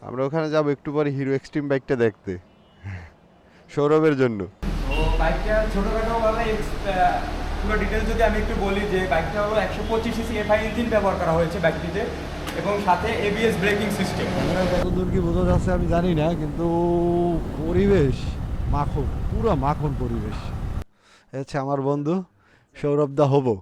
আমরা ওখানে যাব একটু পরে হিরো এক্সট্রিম বাইকটা দেখতে, সৌরভের জন্য। তো বাইকটা ছোটোখাটো ভাবে পুরো ডিটেলস যদি আমি একটু বলি, যে বাইকটা হলো 125 সিসি এফআই ইঞ্জিন ব্যবহার করা হয়েছে বাইকটিতে, এবং সাথে এবিএস ব্রেকিং সিস্টেম। কতদূর কি বোঝা যাচ্ছে আমি জানি না, কিন্তু পরিবেশ মাখন, পুরো মাখন পরিবেশ। হচ্ছে আমার বন্ধু সৌরভ দা হবো।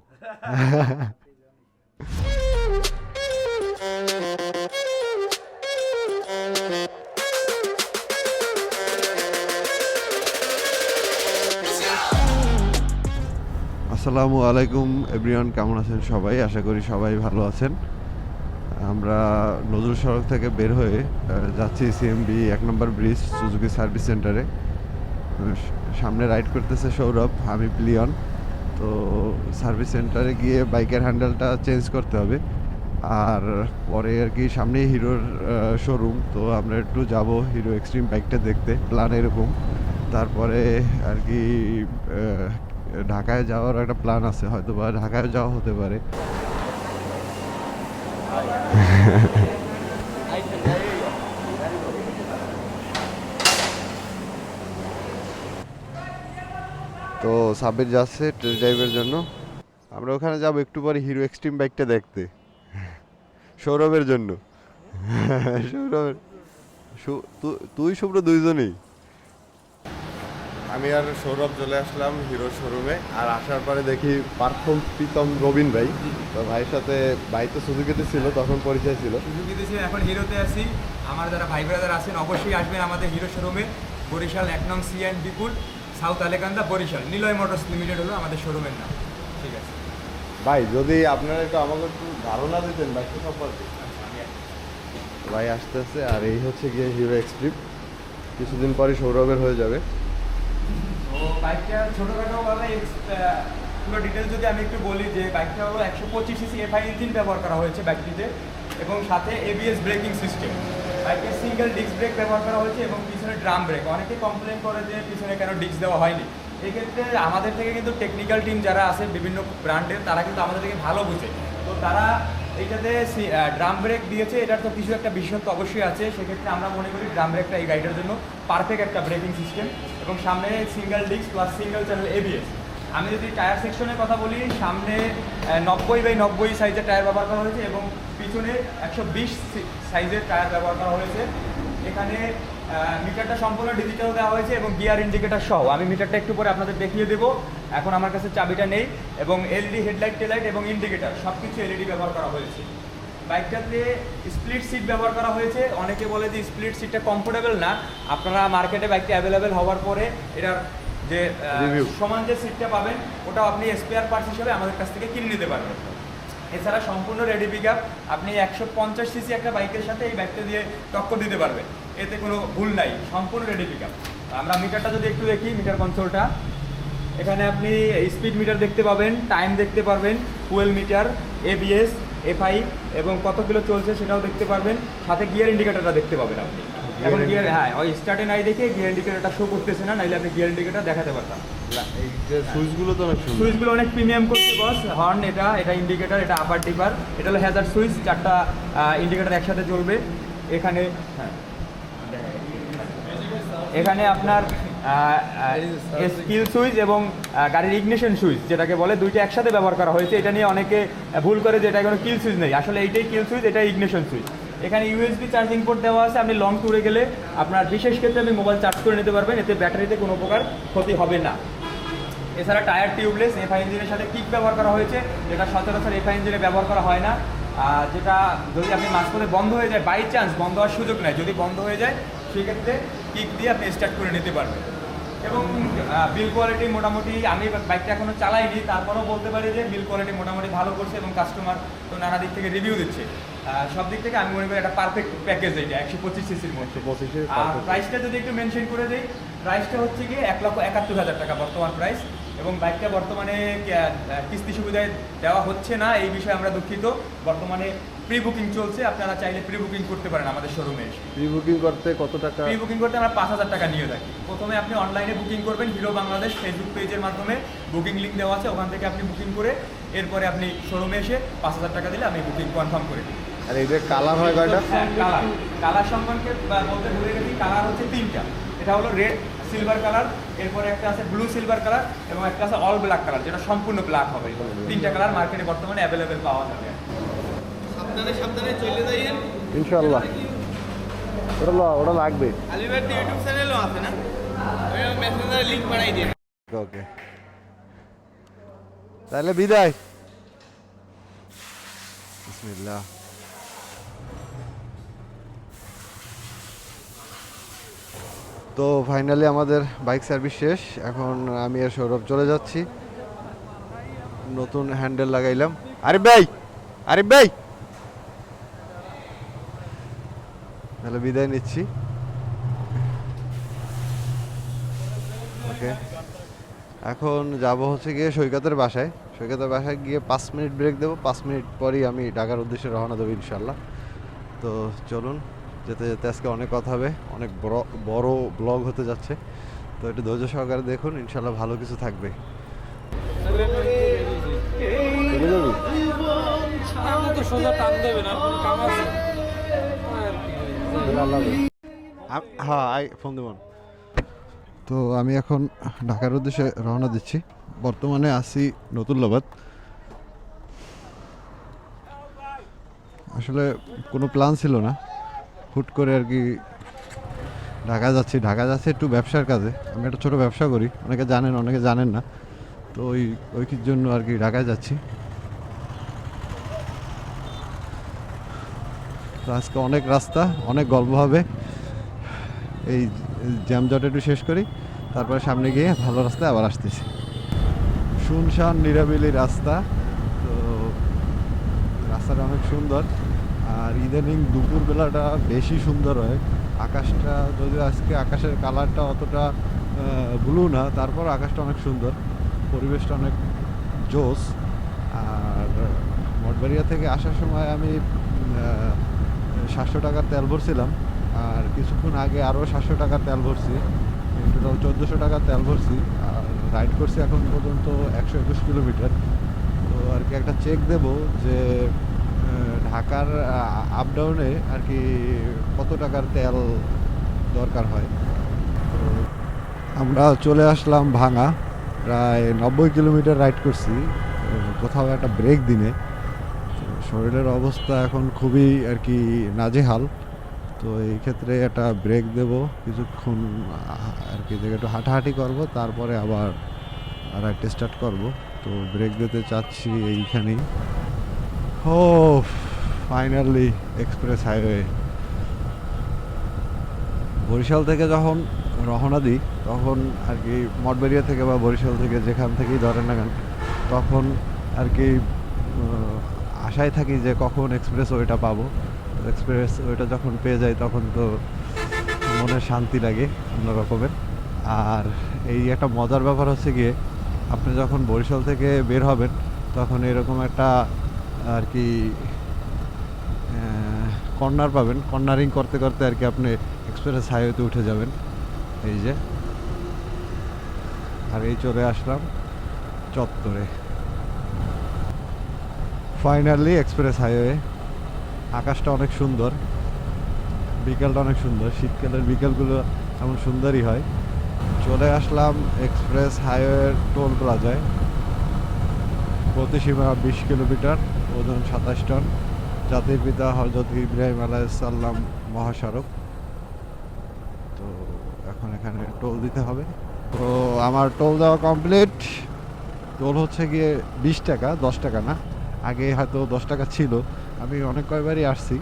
আসসালামু আলাইকুম এভরিওয়ান, কেমন আছেন সবাই? আশা করি সবাই ভালো আছেন। আমরা নজরুল সড়ক থেকে বের হয়ে যাচ্ছি সিএমবি 1 নম্বর ব্রিজ সুজুকি সার্ভিস সেন্টারে। সামনে রাইড করতেছে সৌরভ, আমি লিওন। তো সার্ভিস সেন্টারে গিয়ে বাইকের হ্যান্ডেলটা চেঞ্জ করতে হবে, আর পরে আর কি সামনেই হিরোর শোরুম। তো আমরা একটু যাব হিরো এক্সট্রিম বাইকটা দেখতে, প্ল্যান এরকম। তারপরে আর কি ঢাকায় যাওয়ার একটা প্ল্যান আছে, হয়তো বা ঢাকায় যাওয়া হতে পারে। তো সাব্বির যাচ্ছে টেস্ট ড্রাইভের জন্য। আমরা ওখানে যাব একটু পরে হিরো এক্সট্রিম বাইকটা দেখতে, সৌরভের জন্য। সৌরভের তুই শুভ্র দুইজনেই। আমি আর সৌরভ চলে আসলাম হিরোর শোরুমে, আর আসার পরে দেখি পার্থম প্রীতম রবিন ভাই। তো ভাইয়ের সাথে, ভাই তো সুজুকিতে ছিল তখন পরিচয় ছিল। সুজুকিতে ছিল, এখন হিরোতে আছি। আমার যারা ভাই ব্রাদার আছেন অবশ্যই আসবেন আমাদের হিরো শোরুমে, বরিশাল 1 নং C and B pool, south Alekanda, Barishal. Niloy Motors Limited হলো আমাদের শোরুমের নাম। ঠিক আছে ভাই, যদি আপনারা একটু আমাকে একটু ধারণা দিতেন বাইকটা সম্পর্কে। ভাই আসতেছে, আর এই হচ্ছে গিয়ে হিরো এক্সট্রিম, কিছুদিন পরে সৌরভের হয়ে যাবে। তো বাইকটা ছোটোখাটো ভাবে পুরো ডিটেলস যদি আমি একটু বলি, যে বাইকটা হলো 125 সিসি এফআই ইঞ্জিন ব্যবহার করা হয়েছে বাইকটিতে, এবং সাথে এবিএস ব্রেকিং সিস্টেম। বাইকের সিঙ্গেল ডিস্ক ব্রেক ব্যবহার করা হয়েছে, এবং পিছনে ড্রাম ব্রেক। অনেকে কমপ্লেন করে যে পিছনে কেন ডিস্ক দেওয়া হয়নি। এক্ষেত্রে আমাদের থেকে কিন্তু টেকনিক্যাল টিম যারা আছে বিভিন্ন ব্র্যান্ডের, তারা কিন্তু আমাদের থেকে ভালো বুঝে। তো তারা এইটাতে ড্রাম ব্রেক দিয়েছে, এটার তো কিছু একটা বিশেষত্ব অবশ্যই আছে। সেক্ষেত্রে আমরা মনে করি ড্রাম ব্রেকটা এই গাড়িটার জন্য পারফেক্ট একটা ব্রেকিং সিস্টেম, এবং সামনে single disc plus single channel ABS. আমি যদি টায়ার সেকশনের কথা বলি, সামনে 90/90 সাইজের টায়ার ব্যবহার করা হয়েছে, এবং পিছনে 120 সাইজের টায়ার ব্যবহার করা হয়েছে। এখানে মিটারটা সম্পূর্ণ ডিজিটাল দেওয়া হয়েছে, এবং গিয়ার ইন্ডিকেটার সহ। আমি মিটারটা একটু পরে আপনাদের দেখিয়ে দেবো, এখন আমার কাছে চাবিটা নেই। এবং এলইডি হেডলাইট, টেলাইট এবং ইন্ডিকেটার সব কিছু এলইডি ব্যবহার করা হয়েছে। বাইকটাতে স্প্লিট সিট ব্যবহার করা হয়েছে। অনেকে বলে যে স্প্লিট সিটটা কমফোর্টেবল না। আপনারা মার্কেটে বাইকটা অ্যাভেলেবেল হওয়ার পরে এটার যে সমান যে সিটটা পাবেন, ওটাও আপনি স্পেয়ার পার্টস হিসেবে আমাদের কাছ থেকে কিনে নিতে পারবেন। এছাড়া সম্পূর্ণ রেডি পিক আপ, আপনি 150 সিসি একটা বাইকের সাথে এই বাইকটা দিয়ে টক্কর দিতে পারবেন, এতে কোনো ভুল নাই, সম্পূর্ণ রেডি পিক আপ। আমরা মিটারটা যদি একটু দেখি, মিটার কনসোলটা, এখানে আপনি স্পিড মিটার দেখতে পাবেন, টাইম দেখতে পারবেন, ফুয়েল মিটার, এবিএস, এফআই, এবং কত কিলো চলছে সেটাও দেখতে পারবেন। সাথে গিয়ার ইন্ডিকেটরটা দেখতে পাবেন আপনি। এখন গিয়ার, হ্যাঁ, ওই স্টার্টে নাই দেখে গিয়ার ইন্ডিকেটরটা শো করতেছে না, নাইলে আপনি গিয়ার ইন্ডিকেটর দেখাতে পারতাম। এই যে সুইচগুলো তো অনেক সুন্দর। সুইচগুলো অনেক প্রিমিয়াম করছে বস। হর্ন, এটা ইন্ডিকেটর, এটা আপার ডিপার, এটা হলো হ্যাজার্ড সুইচ, 4টা ইন্ডিকেটর একসাথে জ্বলবে। এখানে, হ্যাঁ, এখানে আপনার স্কিল সুইচ এবং গাড়ির ইগনিশন সুইচ যেটাকে বলে, দুইটা একসাথে ব্যবহার করা হয়েছে। এটা নিয়ে অনেকে ভুল করে যে এটা কোনো কিল সুইচ নেই, আসলে এইটাই কিল সুইচ, এটা ইগনিশন সুইচ। এখানে ইউএসবি চার্জিং পোর্ট দেওয়া আছে, আপনি লং ট্যুরে গেলে আপনার বিশেষ ক্ষেত্রে আপনি মোবাইল চার্জ করে নিতে পারবেন, এতে ব্যাটারিতে কোনো প্রকার ক্ষতি হবে না। এছাড়া টায়ার টিউবলেস, এফআই ইঞ্জিনের সাথে কিক ব্যবহার করা হয়েছে, যেটা সচরাচর এফআই ইঞ্জিনে ব্যবহার করা হয় না। যেটা যদি আপনি মাঝপথে বন্ধ হয়ে যায়, বাই চান্স বন্ধ হওয়ার সুযোগ নেই, যদি বন্ধ হয়ে যায় সেক্ষেত্রে কিক দিয়ে আপনি স্টার্ট করে নিতে পারবেন। এবং বিল কোয়ালিটি মোটামুটি, আমি বাইকটা এখনও চালাইনি, তারপরেও বলতে পারি যে বিল কোয়ালিটি মোটামুটি ভালো করছে, এবং কাস্টমার তো নানা দিক থেকে রিভিউ দিচ্ছে। সব দিক থেকে আমি মনে করি একটা পারফেক্ট প্যাকেজ এইটা 125 সিসির মধ্যে। আর প্রাইসটা যদি একটু মেনশন করে দিই, প্রাইসটা হচ্ছে গিয়ে 1,71,000 টাকা বর্তমান প্রাইস। এবং বাইকটা বর্তমানে কিস্তি সুবিধায় দেওয়া হচ্ছে না, এই বিষয়ে আমরা দুঃখিত। বর্তমানে প্রি বুকিং চলছে, আপনারা চাইলে প্রি বুকিং করতে পারেন আমাদের শোরুমে এসে। প্রি বুকিং করতে কত টাকা? প্রি বুকিং করতে আমরা 5,000 টাকা নিয়ে থাকি। প্রথমে আপনি অনলাইনে বুকিং করবেন, হিরো বাংলাদেশ ফেসবুক পেজের মাধ্যমে বুকিং লিঙ্ক দেওয়া আছে, ওখান থেকে আপনি বুকিং করে এরপরে আপনি শোরুমে এসে 5,000 টাকা দিলে আমি বুকিং কনফার্ম করে দিই। আর এদের কালার হয় কয়টা? হ্যাঁ, কালার সম্পর্কে বলতে ভুলে গেছি। কালার হচ্ছে 3টা। এটা হলো রেড সিলভার কালার, এরপরে একটা আছে ব্লু সিলভার কালার এবং একটা আছে অল ব্ল্যাক কালার, যেটা সম্পূর্ণ ব্ল্যাক হবে। 3টা কালার মার্কেটে বর্তমানে অ্যাভেলেবেল পাওয়া যাবে। সাবধানে সাবধানে চলে যাইয়েন ইনশাআল্লাহ। ওটা লাগবে। আলিবের ইউটিউব চ্যানেলও আছে না, আমি মেসেঞ্জারে লিংক বানাই দিই। ওকে, তাহলে বিদায়। বিসমিল্লাহ। তো ফাইনালি আমাদের বাইক সার্ভিস শেষ। এখন আমি আর সৌরভ চলে যাচ্ছি। নতুন হ্যান্ডেল লাগাইলাম। আরিফ ভাই, আরিফ ভাই, তাহলে বিদায় নিচ্ছি। ওকে, এখন যাব হচ্ছে গিয়ে সৈকতের বাসায়। সৈকতের বাসায় গিয়ে 5 মিনিট ব্রেক দেবো। 5 মিনিট পরই আমি ঢাকার উদ্দেশ্যে রওনা দেবো ইনশাল্লাহ। তো চলুন, যেতে যেতে আজকে অনেক কথা হবে, অনেক বড় ব্লগ হতে যাচ্ছে। তো একটু ধৈর্য সহকারে দেখুন, ইনশাল্লাহ ভালো কিছু থাকবে। হ্যাঁ, ফোন দেবেন। তো আমি এখন ঢাকার উদ্দেশ্যে রওনা দিচ্ছি। বর্তমানে আছি নতুল্লাবাদ। আসলে কোনো প্ল্যান ছিল না, হুট করে আর কি ঢাকা যাচ্ছি একটু ব্যবসার কাজে। আমি একটা ছোটো ব্যবসা করি, অনেকে জানেন অনেকে জানেন না। তো ওই জন্য আর কি ঢাকায় যাচ্ছি। তো আজকে অনেক রাস্তা, অনেক গল্প হবে। এই জ্যামজট একটু শেষ করি, তারপরে সামনে গিয়ে ভালো রাস্তায় আবার আসতেছি। শুনশান নিরাবিলি রাস্তা। তো রাস্তাটা অনেক সুন্দর, আর ইদানিং দুপুরবেলাটা বেশি সুন্দর হয়। আকাশটা যদিও আজকে আকাশের কালারটা অতটা ব্লু না, তারপর আকাশটা অনেক সুন্দর, পরিবেশটা অনেক জোস। আর মঠবাড়িয়া থেকে আসার সময় আমি 700 টাকার তেল ভরছিলাম, আর কিছুক্ষণ আগে আরও 700 টাকার তেল ভরছি। টোটাল 1400 টাকার তেল ভরছি, আর রাইড করছি এখন পর্যন্ত 121 কিলোমিটার। তো আর কি একটা চেক দেব যে ঢাকার আপ ডাউনে আর কি কত টাকার তেল দরকার হয়। তো আমরা চলে আসলাম ভাঙা, প্রায় 90 কিলোমিটার রাইড করছি, কোথাও একটা ব্রেক দিনে। শরীরের অবস্থা এখন খুবই আর কি নাজেহাল। তো এই ক্ষেত্রে একটা ব্রেক দেব কিছুক্ষণ, আর কি একটু হাঁটাহাঁটি করব, তারপরে আবার রাইডটা স্টার্ট করব। তো ব্রেক দিতে চাচ্ছি এইখানেই। ও ফাইনালি এক্সপ্রেস হাইওয়ে। বরিশাল থেকে যখন রওনা দিই তখন আর কি মঠবাড়িয়া থেকে বা বরিশাল থেকে যেখান থেকেই ধরেন না কেন, তখন আর কি আশায় থাকি যে কখন এক্সপ্রেস ওয়েটা পাবো। এক্সপ্রেস ওয়েটা যখন পেয়ে যাই তখন তো মনে শান্তি লাগে অন্য রকমের। আর এই একটা মজার ব্যাপার হচ্ছে গিয়ে, আপনি যখন বরিশাল থেকে বের হবেন তখন এরকম একটা আর কি কর্নার পাবেন, কর্নারিং করতে করতে আর কি আপনি এক্সপ্রেস হাইওয়েতে উঠে যাবেন। এই যে, আর এই চলে আসলাম চত্বরে। Finally express highway. আকাশটা অনেক সুন্দর, বিকেলটা অনেক সুন্দর, শীতকালের বিকেলগুলো এমন সুন্দরই হয়। চলে আসলাম এক্সপ্রেস হাইওয়ের টোল প্লাজায়। গতিসীমা 20 কিলোমিটার, ওজন 27 টন। জাতির পিতা হযরত ইব্রাহিম আলাইহিস সালাম মহাসড়ক। তো এখন এখানে টোল দিতে হবে। তো আমার টোল দেওয়া কমপ্লিট। টোল হচ্ছে গিয়ে 20 টাকা, 10 টাকা না। আগে হয়তো 10 টাকা ছিল, আমি অনেক কয়বারই আসছি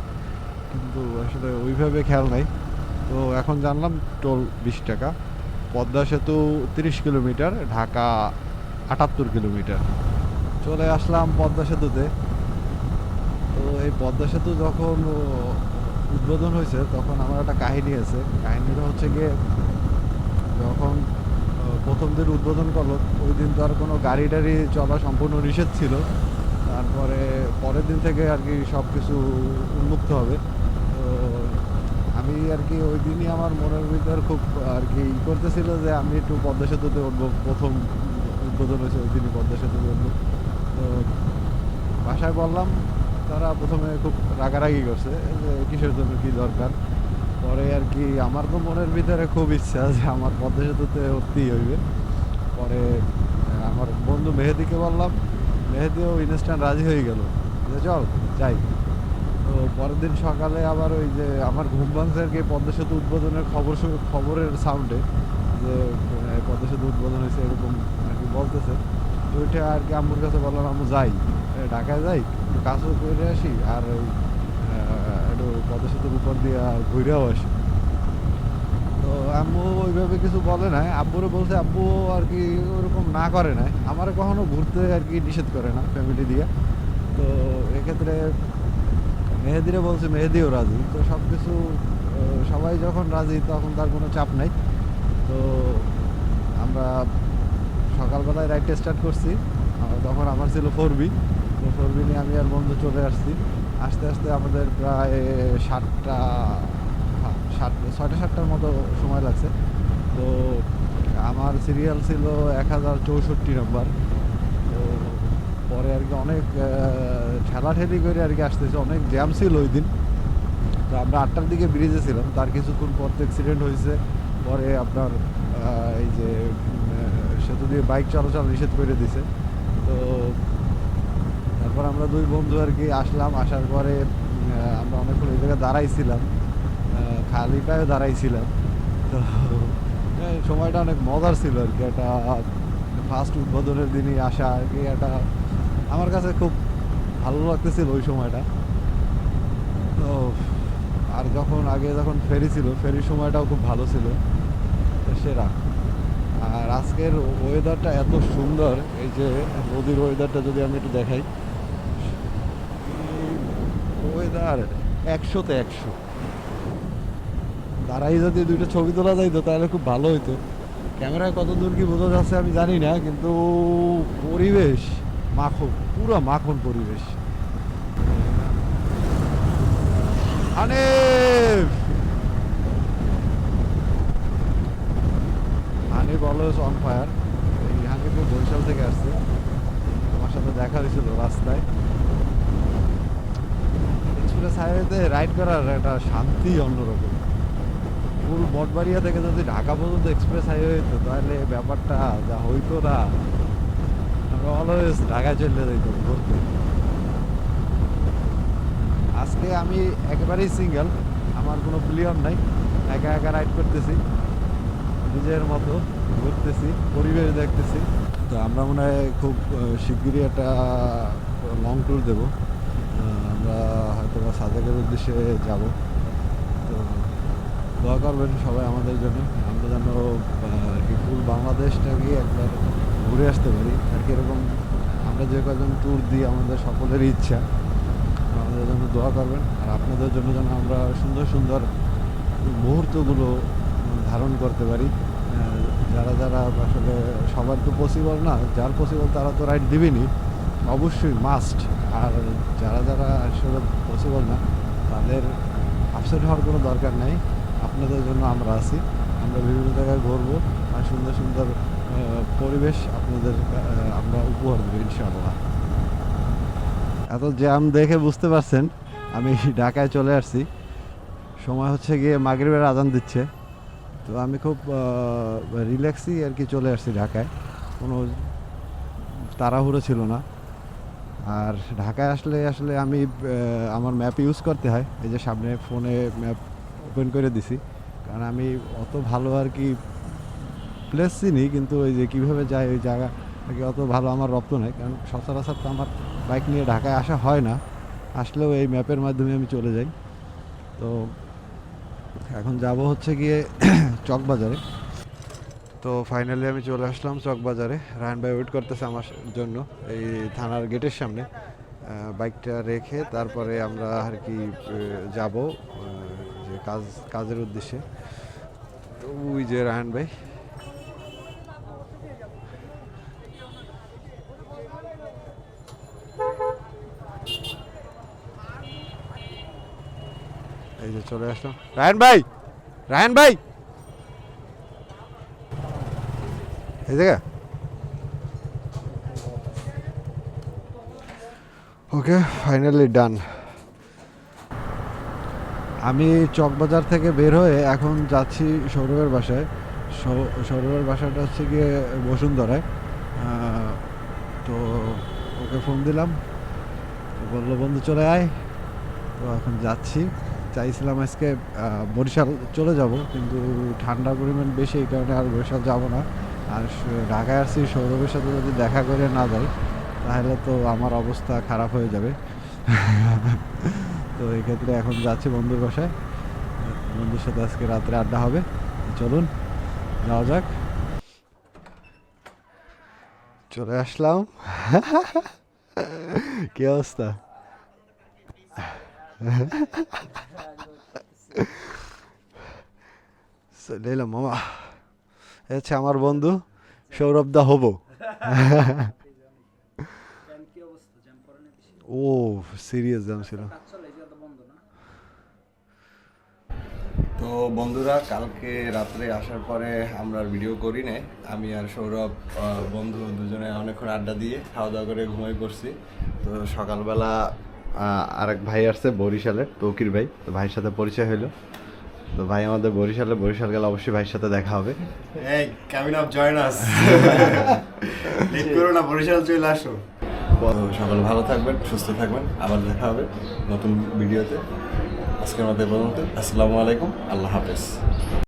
কিন্তু আসলে ওইভাবে খেয়াল নাই। তো এখন জানলাম টোল 20 টাকা। পদ্মা সেতু 30 কিলোমিটার, ঢাকা 78 কিলোমিটার। চলে আসলাম পদ্মা সেতুতে। তো এই পদ্মা সেতু যখন উদ্বোধন হয়েছে তখন আমার একটা কাহিনী আছে। কাহিনীটা হচ্ছে গিয়ে, যখন প্রথম দিন উদ্বোধন করলো ওই দিন তো আর কোনো গাড়ি টাড়ি চলা সম্পূর্ণ নিষেধ ছিল। তারপরে পরের দিন থেকে আর কি সব কিছু উন্মুক্ত হবে। তো আমি আর কি ওই দিনই আমার মনের ভিতর খুব আর কি করতেছিল যে আমি একটু পদ্মা সেতুতে উঠবো। প্রথম উদ্বোধন হয়েছে ওই দিনই পদ্মা সেতুতে উঠবো। তো বাসায় বললাম তারা প্রথমে খুব রাগারাগি করছে যে কিসের জন্য কি দরকার। পরে আর কি আমার তো মনের ভিতরে খুব ইচ্ছা যে আমার পদ্মা সেতুতে উঠতেই হইবে। পরে আমার বন্ধু মেহেদিকে বললাম, মেহেদিও ইনস্ট্যান্ট রাজি হয়ে গেল যে চল যাই। তো পরের দিন সকালে আবার ওই যে আমার ঘুম ভাঙছে আর কি পদ্মা সেতু উদ্বোধনের খবরের সাউন্ডে যে পদ্মা সেতু উদ্বোধন হয়েছে এরকম আর কি বলতেছে। তো ওইটা আর কি আম্মুর কাছে বললাম আম্মু যাই, ঢাকায় যাই, একটু কাজও করে আসি আর ওই একটু পদ্মা সেতুর উপর দিয়ে ঘুরেও আসি। তো আম্মু ওইভাবে কিছু বলে নাই, আব্বুরে বলছে, আব্বু আর কি ওরকম না করে নাই, আমার কখনো ঘুরতে আর কি নিষেধ করে না ফ্যামিলি দিয়ে। তো এক্ষেত্রে মেহেদিরে বলছে, মেহেদিও রাজি। তো সব কিছু সবাই যখন রাজি তখন তার কোনো চাপ নাই। তো আমরা সকালবেলায় রাইডটা স্টার্ট করছি, তখন আমার ছিল 4B। তো 4B নিয়ে আমি আর বন্ধু চলে আসছি। আস্তে আস্তে আমাদের প্রায় 6টা-7টার মতো সময় লাগছে। তো আমার সিরিয়াল ছিল 1064 নম্বর। তো পরে আর কি অনেক ঠেলাঠেলি করে আর কি আসতেছে, অনেক জ্যাম ছিল ওই দিন। তো আমরা 8টার দিকে ব্রিজে ছিলাম, তার কিছুক্ষণ পর তো অ্যাক্সিডেন্ট হয়েছে। পরে আপনার এই যে সেতু দিয়ে বাইক চলাচল নিষেধ করে দিছে। তো তারপর আমরা দুই বন্ধু আর কি আসলাম, আসার পরে আমরা অনেকক্ষণ এই জায়গায় দাঁড়াইছিলাম, খালি পায়ে দাঁড়াইছিলাম। তো সময়টা অনেক মজার ছিল আর কি, একটা ফার্স্ট উদ্বোধনের দিনই আসা আর কি, একটা আমার কাছে খুব ভালো লাগতেছিল ওই সময়টা। তো আর যখন ফেরি ছিল, ফেরির সময়টাও খুব ভালো ছিল, তো সেরা। আর আজকের ওয়েদারটা এত সুন্দর, এই যে নদীর ওয়েদারটা যদি আমি একটু দেখাই, ওয়েদার 100-তে 100। দাঁড়াই যদি দুইটা ছবি তোলা যাইতো তাহলে খুব ভালো হইতো। ক্যামেরায় কত দূর কি বোঝা যাচ্ছে আমি জানি না, কিন্তু পরিবেশ মাখন, পুরো মাখন পরিবেশ। Hanif always on fire. এই হানিফ বরিশাল থেকে আসছে, আমার সাথে দেখা হয়েছিল রাস্তায়। এক্সপ্রেস হাইওয়েতে রাইড করার একটা শান্তি অন্যরকম। পুরো মঠবাড়িয়া থেকে যদি ঢাকা পর্যন্ত এক্সপ্রেস হাইওয়ে হতো তাহলে ব্যাপারটা যা হইতো না, আমরা অলওয়েজ ঢাকায় চলে যেতাম ঘুরতে। আজকে আমি একেবারেই সিঙ্গেল, আমার কোনো প্লেয়ার নাই, একা একা রাইড করতেছি, নিজের মতো ঘুরতেছি, পরিবেশ দেখতেছি। তো আমরা মনে হয় খুব শিগগিরই একটা লং ট্যুর দেবো, আমরা হয়তো বা সাজেকের উদ্দেশ্যে যাব। তো দোয়া করবেন সবাই আমাদের জন্য, আমরা যেন আর কি ফুল বাংলাদেশটাকে একবার ঘুরে আসতে পারি আর কি। এরকম আমরা যে কজন ট্যুর দিই আমাদের সকলেরই ইচ্ছা, আমাদের জন্য দোয়া করবেন। আর আপনাদের জন্য যেন আমরা সুন্দর সুন্দর মুহূর্তগুলো ধারণ করতে পারি। যারা যারা আসলে সবার তো পসিবল না, যার পসিবল তারা তো রাইড দিবেনি, অবশ্যই মাস্ট। আর যারা যারা আসলে পসিবল না তাদের আপসেট হওয়ার কোনো দরকার নেই, আপনাদের জন্য আমরা আছি। আমরা বিভিন্ন জায়গায় ঘুরবো আর সুন্দর সুন্দর পরিবেশ আপনাদের আমরা উপহার দেবো ইনশাআল্লাহ। এত জ্যাম দেখে বুঝতে পারছেন আমি ঢাকায় চলে আসছি, সময় হচ্ছে গিয়ে মাগরিবের আজান দিচ্ছে। তো আমি খুব রিল্যাক্সই আর কি চলে আসছি ঢাকায়, কোনো তাড়াহুড়ো ছিল না। আর ঢাকায় আসলে আমি আমার ম্যাপ ইউজ করতে হয়, এই যে সামনে ফোনে ম্যাপ ওপেন করে দিছি, কারণ আমি অত ভালো আর কি প্লেস চিনি, কিন্তু ওই যে কীভাবে যাই ওই জায়গা আর কি অত ভালো আমার রপ্ত নেই, কারণ সচরাচর তো আমার বাইক নিয়ে ঢাকায় আসা হয় না, আসলেও এই ম্যাপের মাধ্যমে আমি চলে যাই। তো এখন যাব হচ্ছে গিয়ে চকবাজারে। তো ফাইনালি আমি চলে আসলাম চকবাজারে, রায়হান ভাই ওয়েট করতেছে আমার জন্য এই থানার গেটের সামনে। বাইকটা রেখে তারপরে আমরা আর কি যাব যে কাজের উদ্দেশ্যে। তো ওই যে রায়হান ভাই, এই যে চলে আসলাম। রায়হান ভাই, রায়হান ভাই এই জায়গা ওকে, ফাইনালি ডান। আমি চকবাজার থেকে বের হয়ে এখন যাচ্ছি সৌরভের বাসায়। সৌরভের বাসাটা হচ্ছে গিয়ে বসুন্ধরায়। তো ওকে ফোন দিলাম, তো বললো বন্ধু চলে আয়। তো এখন যাচ্ছি। চাইছিলাম আজকে বরিশাল চলে যাব, কিন্তু ঠান্ডার পরিমাণ বেশি, এই কারণে আর বরিশাল যাব না। আর ঢাকায় আসছি, সৌরভের সাথে যদি দেখা করে না যাই তাহলে তো আমার অবস্থা খারাপ হয়ে যাবে। তো এই ক্ষেত্রে এখন যাচ্ছি বন্ধুর বাসায়, বন্ধুর সাথে আজকে রাত্রে আড্ডা হবে। চলুন যাওয়া যাক। চলে আসলাম। কি অবস্থা? চলে এলাম মামা। এ হচ্ছে আমার বন্ধু সৌরভ দা হবো। ও সিরিয়াস জ্যাম ছিল। তো বন্ধুরা, কালকে রাত্রে আসার পরে আমরা আর ভিডিও করি নাই। আমি আর সৌরভ বন্ধু দুজনে অনেকক্ষণ আড্ডা দিয়ে খাওয়া দাওয়া করে ঘুমিয়ে পড়ছি। তো সকালবেলা আরেক ভাই আসছে বরিশালের, তৌকির ভাই। তো ভাইয়ের সাথে পরিচয় হলো। তো ভাই আমাদের বরিশাল গেলে অবশ্যই ভাইয়ের সাথে দেখা হবে। এই coming up join us, late করো না, বরিশাল চলে আসো। সকালে ভালো থাকবেন, সুস্থ থাকবেন, আবার দেখা হবে নতুন ভিডিওতে। আজকের মতো পর্যন্ত, আসসালামু আলাইকুম, আল্লাহ হাফেজ।